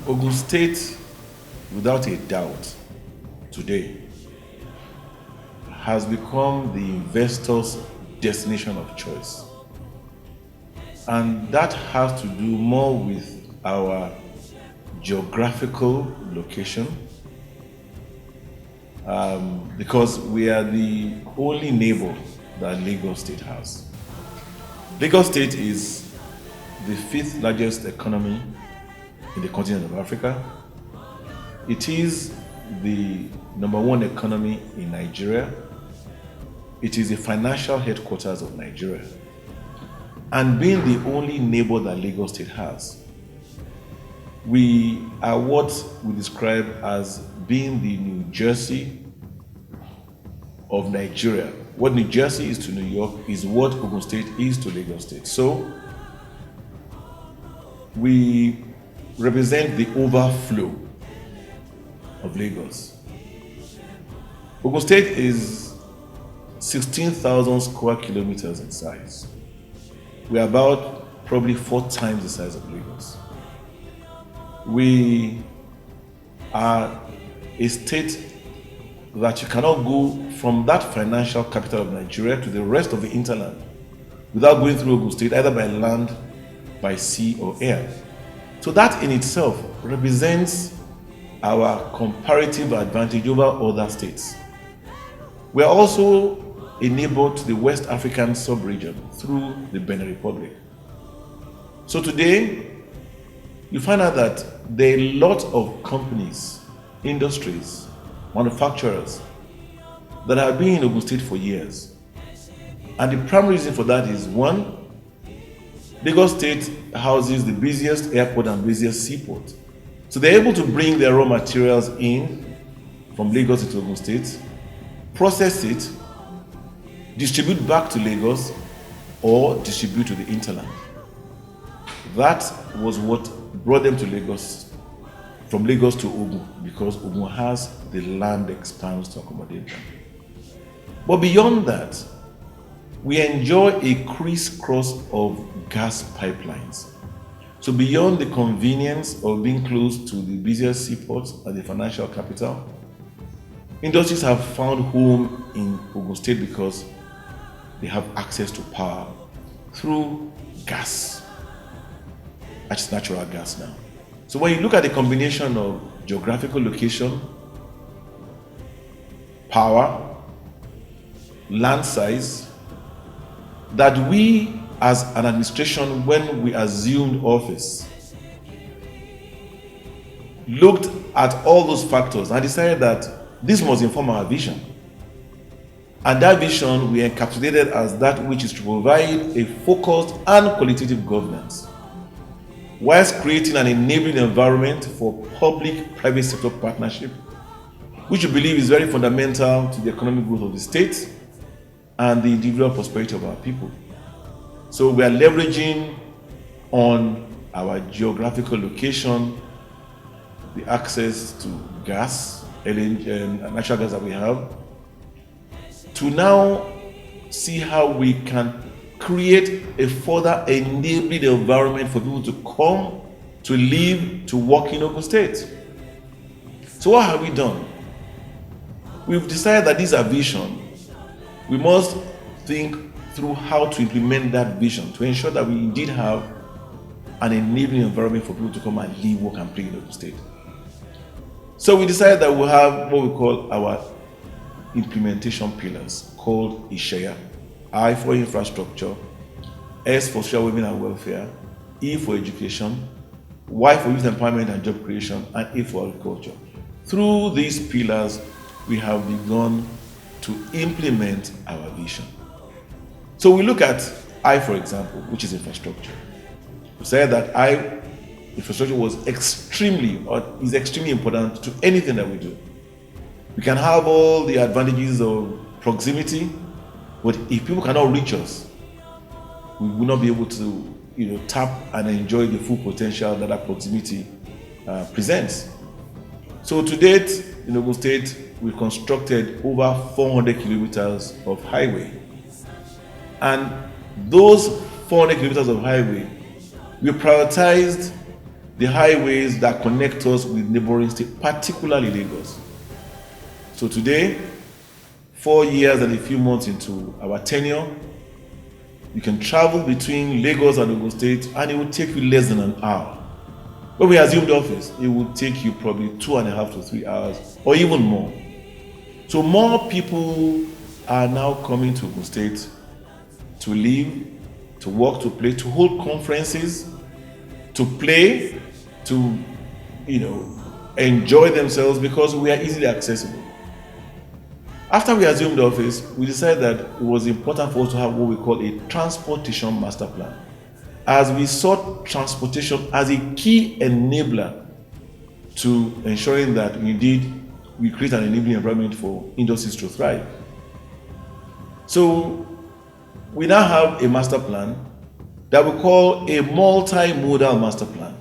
Ogun State, without a doubt, today has become the investor's destination of choice. And that has to do more with our geographical location, because we are the only neighbor that Lagos State has. Lagos State is the 5th largest economy in the continent of Africa. It is the #1 economy in Nigeria. It is the financial headquarters of Nigeria. And being the only neighbor that Lagos State has, we are what we describe as being the New Jersey of Nigeria. What New Jersey is to New York is what Ogun State is to Lagos State. So we represent the overflow of Lagos. Ogun State is 16,000 square kilometers in size. We are about probably 4 times the size of Lagos. We are a state that you cannot go from that financial capital of Nigeria to the rest of the hinterland without going through Ogun State, either by land, by sea, or air. So that in itself represents our comparative advantage over other states. We are also a neighbor to the West African sub-region through the Benin Republic. So today, you find out that there are a lot of companies, industries, manufacturers that have been in Ogun State for years. And the primary reason for that is, one, Lagos State houses the busiest airport and busiest seaport. So they're able to bring their raw materials in from Lagos into Ogun State, process it, distribute back to Lagos, or distribute to the hinterland. That was what brought them to Lagos, from Lagos to Ogun, because Ogun has the land expanse to accommodate them. But beyond that, we enjoy a crisscross of gas pipelines. So beyond the convenience of being close to the busiest seaports and the financial capital, industries have found home in Ogun State because they have access to power through gas, which is natural gas now. So when you look at the combination of geographical location, power, land size, that we as an administration, when we assumed office, looked at all those factors and decided that this must inform our vision. And that vision we encapsulated as that which is to provide a focused and qualitative governance, whilst creating an enabling environment for public-private sector partnership, which we believe is very fundamental to the economic growth of the state and the individual prosperity of our people. So we are leveraging on our geographical location, the access to gas, LNG, natural gas that we have, to now see how we can create a further enabling environment for people to come, to live, to work in Ogun State. So what have we done? We've decided that this is our vision. We must think through how to implement that vision to ensure that we indeed have an enabling environment for people to come and live, work, and play in Ogun State. So we decided that we'll have what we call our implementation pillars, called ISHEA. I for infrastructure, S for social well-being and welfare, E for education, Y for youth empowerment and job creation, and A for agriculture. Through these pillars, we have begun to implement our vision. So we look at I, for example, which is infrastructure. We said that infrastructure is extremely important to anything that we do. We can have all the advantages of proximity, but if people cannot reach us, we will not be able to tap and enjoy the full potential that that proximity presents. So to date, in Ogun State, we've constructed over 400 kilometers of highway. And those 400 kilometers of highway, we prioritized the highways that connect us with neighboring states, particularly Lagos. So today, 4 years and a few months into our tenure, you can travel between Lagos and Ogun State and it will take you less than an hour. When we assumed office, it would take you probably 2.5 to 3 hours or even more. So more people are now coming to Ogun State to live, to work, to play, to hold conferences, to play, to enjoy themselves because we are easily accessible. After we assumed office, we decided that it was important for us to have what we call a transportation master plan, as we saw transportation as a key enabler to ensuring that indeed we create an enabling environment for industries to thrive. So we now have a master plan that we call a multimodal master plan.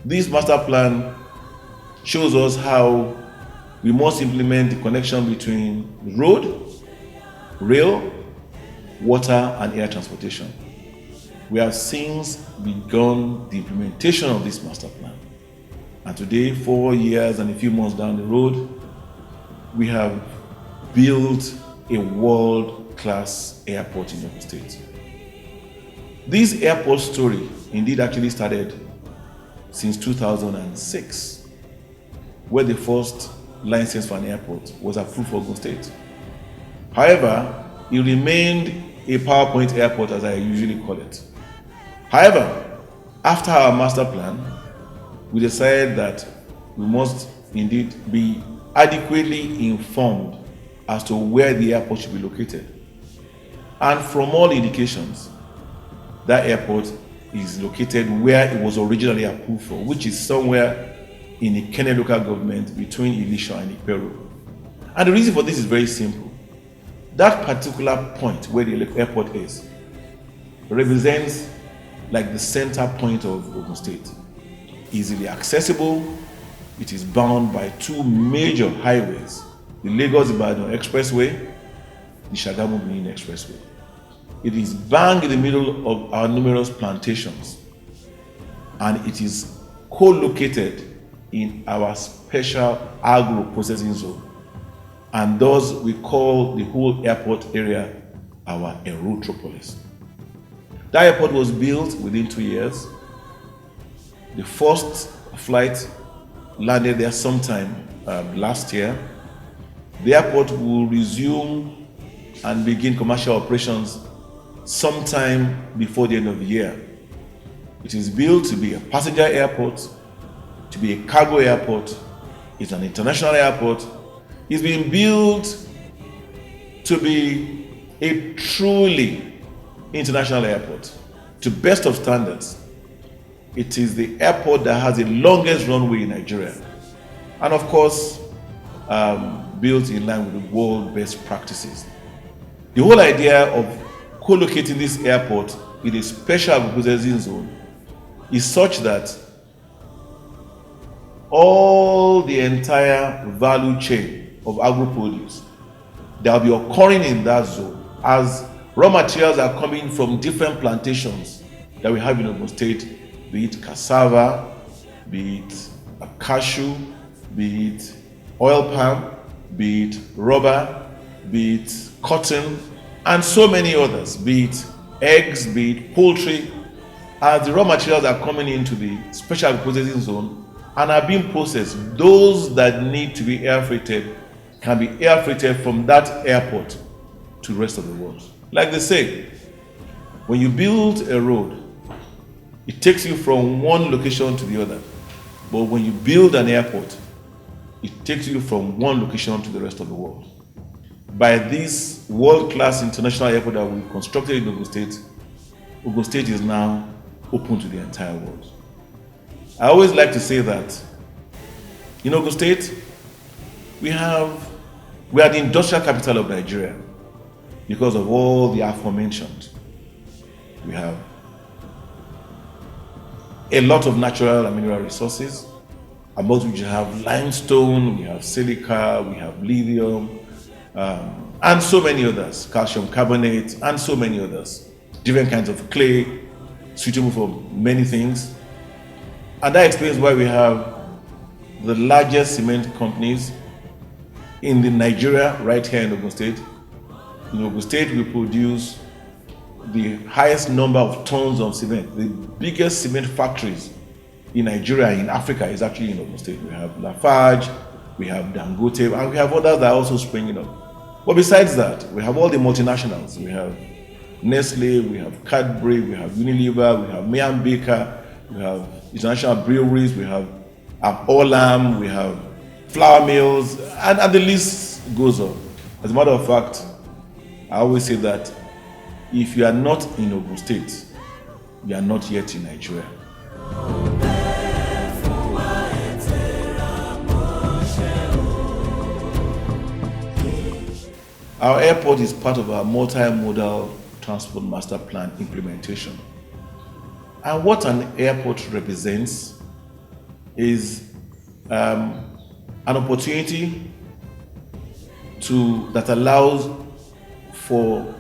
This master plan shows us how we must implement the connection between road, rail, water, and air transportation. We have since begun the implementation of this master plan. And today, 4 years and a few months down the road, we have built a world-class airport in Ogun State. This airport story indeed actually started since 2006, where the first license for an airport was approved for Ogun State. However, it remained a PowerPoint airport, as I usually call it. However, after our master plan, we decided that we must indeed be adequately informed as to where the airport should be located. And from all indications, that airport is located where it was originally approved for, which is somewhere in the Kenya local government between Elisha and Iperu. And the reason for this is very simple. That particular point where the airport is represents like the center point of Ogun State. Easily accessible, it is bound by two major highways, the Lagos-Ibadan Expressway, the Shagamu-Benin Expressway. It is bang in the middle of our numerous plantations, and it is co-located in our special Agro processing zone, and thus we call the whole airport area our Aerotropolis. That airport was built within 2 years. The first flight landed there sometime last year. The airport will resume and begin commercial operations sometime before the end of the year. It is built to be a passenger airport, to be a cargo airport. It's an international airport. It's been built to be a truly international airport, to best of standards. It is the airport that has the longest runway in Nigeria, and of course, built in line with the world best practices. The whole idea of co-locating this airport in a special processing zone is such that all the entire value chain of agro produce that will be occurring in that zone, as raw materials are coming from different plantations that we have in Ogun State, be it cassava, be it cashew, be it oil palm, be it rubber, be it cotton, and so many others, be it eggs, be it poultry. As the raw materials are coming into the special processing zone and are being processed, those that need to be air freighted can be air freighted from that airport to the rest of the world. Like they say, when you build a road, it takes you from one location to the other. But when you build an airport, it takes you from one location to the rest of the world. By this world-class international airport that we constructed in Ogun State is now open to the entire world. I always like to say that in Ogun State, we are the industrial capital of Nigeria because of all the aforementioned. We have a lot of natural and mineral resources, amongst which you have limestone, we have silica, we have lithium, and so many others, calcium carbonate, and so many others. Different kinds of clay, suitable for many things. And that explains why we have the largest cement companies in the Nigeria right here in Ogun State. In Ogun State, we produce the highest number of tons of cement. The biggest cement factories in Nigeria, in Africa, is actually in Ogun State. We have Lafarge, we have Dangote, and we have others that are also springing up. But besides that, we have all the multinationals. We have Nestle, we have Cadbury, we have Unilever, we have Meyer Baker, we have international breweries, we have Olam, we have flour mills, and the list goes on. As a matter of fact, I always say that if you are not in Ogun State, you are not yet in Nigeria. Our airport is part of our multimodal transport master plan implementation. And what an airport represents is an opportunity that allows for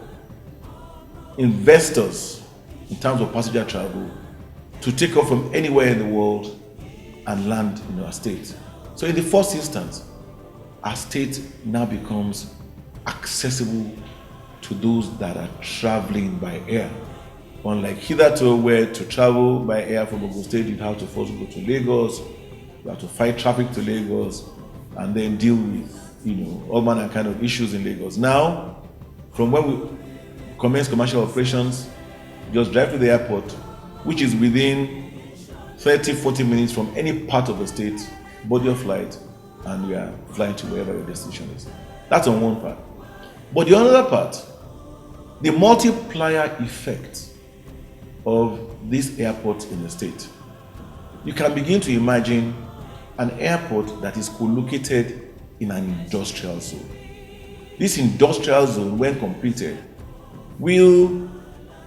investors in terms of passenger travel to take off from anywhere in the world and land in our state. So in the first instance, our state now becomes accessible to those that are traveling by air. Unlike hitherto, where to travel by air from Ogun State, you'd have to first go to Lagos, you have to fight traffic to Lagos, and then deal with, all manner kind of issues in Lagos. Now, from when we commence commercial operations, just drive to the airport, which is within 30-40 minutes from any part of the state, board your flight, and you are flying to wherever your destination is. That's on one part. But the other part, the multiplier effect of these airports in the state. You can begin to imagine an airport that is co-located in an industrial zone. This industrial zone, when completed, will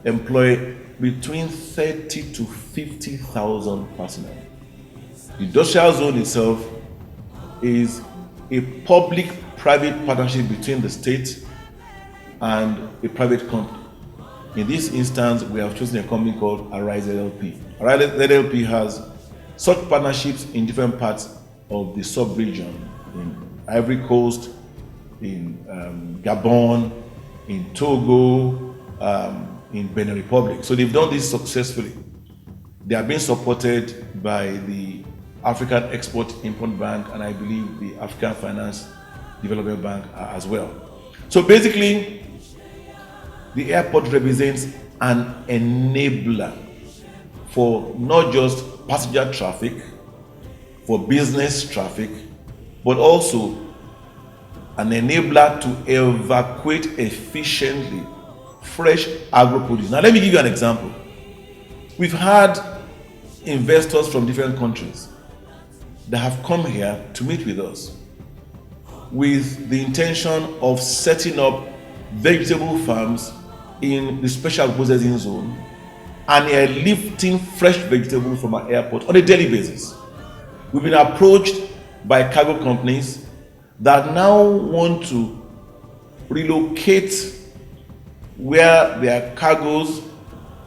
employ between 30 to 50,000 personnel. The industrial zone itself is a public-private partnership between the state and a private company. In this instance, we have chosen a company called Arise LLP. Arise LLP has such partnerships in different parts of the sub-region, in Ivory Coast, in Gabon, in Togo, in Benin Republic. So they've done this successfully. They are being supported by the African Export-Import Bank and I believe the African Finance Development Bank as well. So basically, the airport represents an enabler for not just passenger traffic, for business traffic, but also an enabler to evacuate efficiently fresh agro produce. Now let me give you an example. We've had investors from different countries that have come here to meet with us with the intention of setting up vegetable farms in the special processing zone and are lifting fresh vegetables from our airport on a daily basis. We've been approached by cargo companies that now want to relocate where their cargoes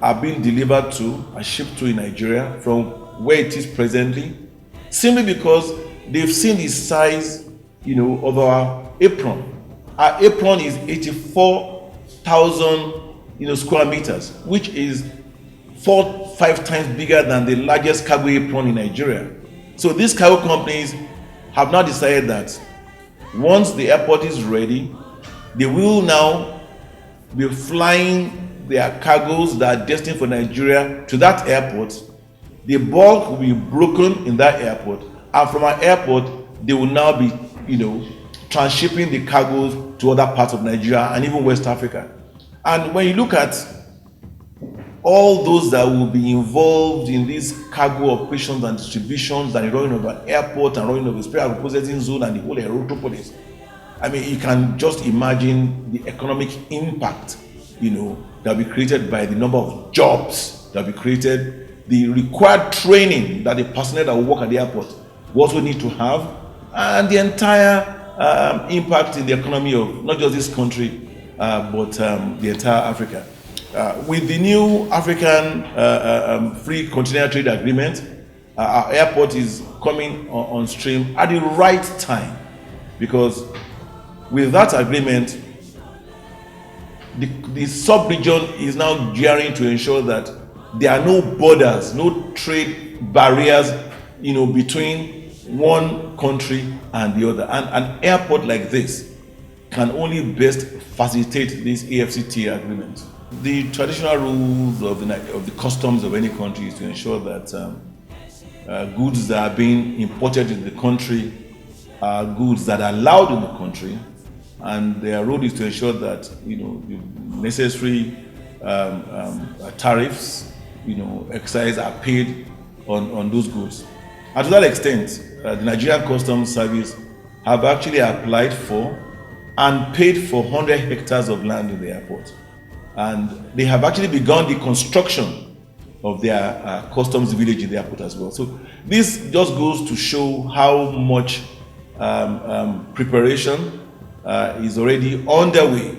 are being delivered to and shipped to in Nigeria from where it is presently, simply because they've seen the size, of our apron. Our apron is 84,000, square meters, which is 4-5 times bigger than the largest cargo apron in Nigeria. So these cargo companies have now decided that once the airport is ready, they will now be flying their cargoes that are destined for Nigeria to that airport. The bulk will be broken in that airport, and from our airport, they will now be, transshipping the cargoes to other parts of Nigeria and even West Africa. And when you look at all those that will be involved in these cargo operations and distributions and the running of an airport and running of a special processing zone and the whole aerotropolis, you can just imagine the economic impact, that will be created by the number of jobs that will be created, the required training that the personnel that will work at the airport will also need to have, and the entire impact in the economy of not just this country, but the entire Africa. With the new African Free Continental Trade Agreement, our airport is coming on stream at the right time, because with that agreement, the sub-region is now gearing to ensure that there are no borders, no trade barriers, between one country and the other. And an airport like this can only best facilitate this AFCTA agreement. The traditional rules of the customs of any country is to ensure that goods that are being imported into the country are goods that are allowed in the country, and their role is to ensure that the necessary tariffs, excise are paid on those goods. And to that extent, the Nigerian Customs Service have actually applied for and paid for 100 hectares of land in the airport, and they have actually begun the construction of their customs village in the airport as well. So this just goes to show how much preparation is already underway.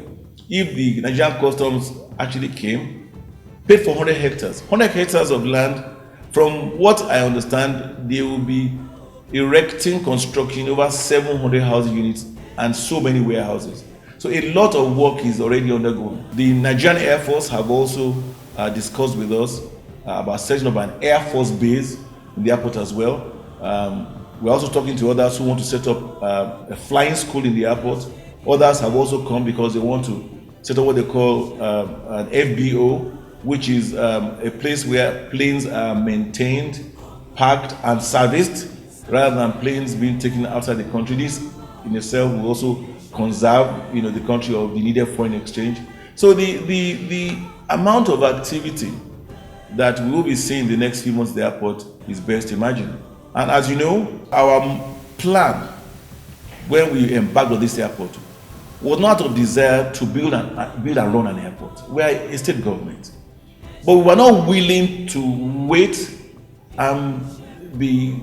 If the Nigerian Customs actually came, paid for 100 hectares of land, from what I understand, they will be erecting, constructing over 700 housing units and so many warehouses. So a lot of work is already undergoing. The Nigerian Air Force have also discussed with us about setting up an Air Force base in the airport as well. We're also talking to others who want to set up a flying school in the airport. Others have also come because they want to set up what they call an FBO, which is a place where planes are maintained, parked, and serviced, rather than planes being taken outside the country. This in itself will also conserve, the country of the needed foreign exchange. So the amount of activity that we will be seeing the next few months at the airport is best imagined. And as you know, our plan when we embarked on this airport was not of desire to build and run an airport. We are a state government. But we were not willing to wait and be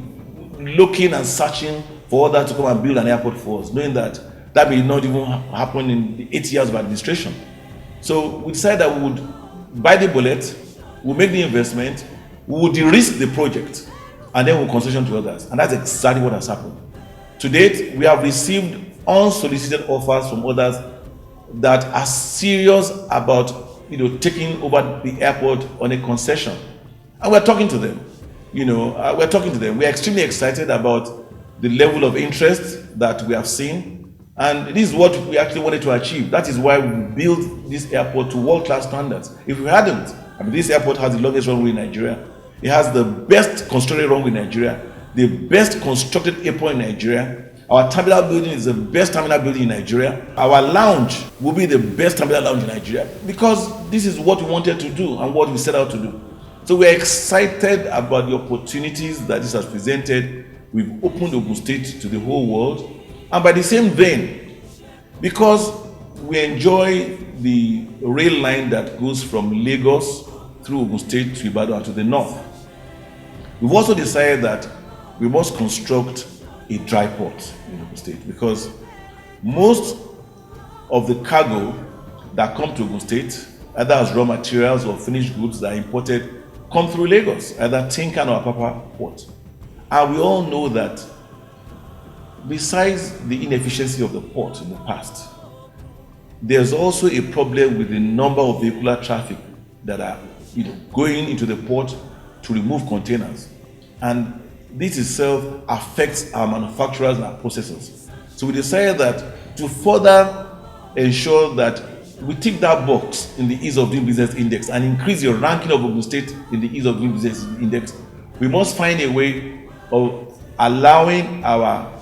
looking and searching for others to come and build an airport for us, knowing that may not even happen in the 8 years of administration. So we decided that we would buy the bullet, we'll make the investment, we would de-risk the project, and then we'll concession to others. And that's exactly what has happened. To date, we have received unsolicited offers from others that are serious about taking over the airport on a concession. And we're talking to them. We're extremely excited about the level of interest that we have seen. And this is what we actually wanted to achieve. That is why we built this airport to world-class standards. If we hadn't, this airport has the longest runway in Nigeria. It has the best constructed runway in Nigeria, the best constructed airport in Nigeria. Our terminal building is the best terminal building in Nigeria. Our lounge will be the best terminal lounge in Nigeria, because this is what we wanted to do and what we set out to do. So we're excited about the opportunities that this has presented. We've opened Ogun State to the whole world. And by the same vein, because we enjoy the rail line that goes from Lagos through Ogun State to Ibadan and to the north, we've also decided that we must construct a dry port in Ogun State, because most of the cargo that come to Ogun State, either as raw materials or finished goods that are imported, come through Lagos, either Tinkan or Apapa port. And we all know that besides the inefficiency of the port in the past, there's also a problem with the number of vehicular traffic that are going into the port to remove containers. And this itself affects our manufacturers and our processors. So we decided that to further ensure that we tick that box in the ease of doing business index and increase your ranking of Ogun State in the ease of doing business index, we must find a way of allowing our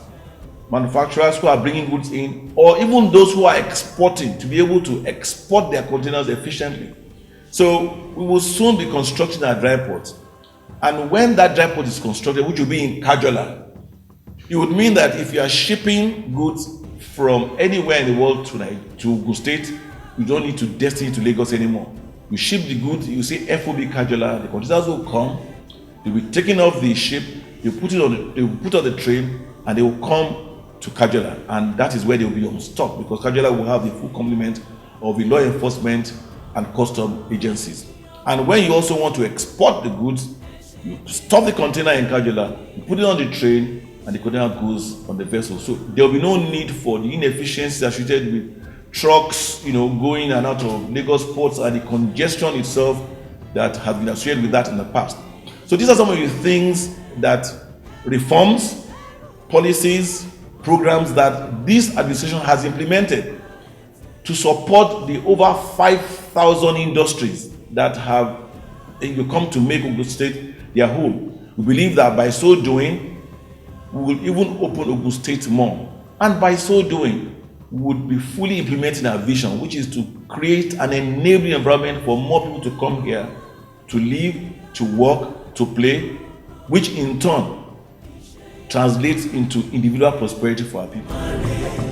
manufacturers who are bringing goods in, or even those who are exporting, to be able to export their containers efficiently. So we will soon be constructing a dry port. And when that dry port is constructed, which will be in Kajola, it would mean that if you are shipping goods from anywhere in the world to Ogun State, you don't need to destine to Lagos anymore. You ship the goods, you say FOB Kajola, the containers will come, they'll be taken off the ship, they will put on the train, and they will come to Kajola, and that is where they will be on stock, because Kajola will have the full complement of the law enforcement and custom agencies. And when you also want to export the goods, You stop the container in Kajula, you put it on the train, and the container goes on the vessel. So there will be no need for the inefficiencies associated with trucks, going and out of Lagos ports, and the congestion itself that has been associated with that in the past. So these are some of the things that reforms, policies, programs that this administration has implemented to support the over 5,000 industries that have come to make Ogun State their home. We believe that by so doing, we will even open Ogun State more. And by so doing, we would be fully implementing our vision, which is to create an enabling environment for more people to come here, to live, to work, to play, which in turn translates into individual prosperity for our people.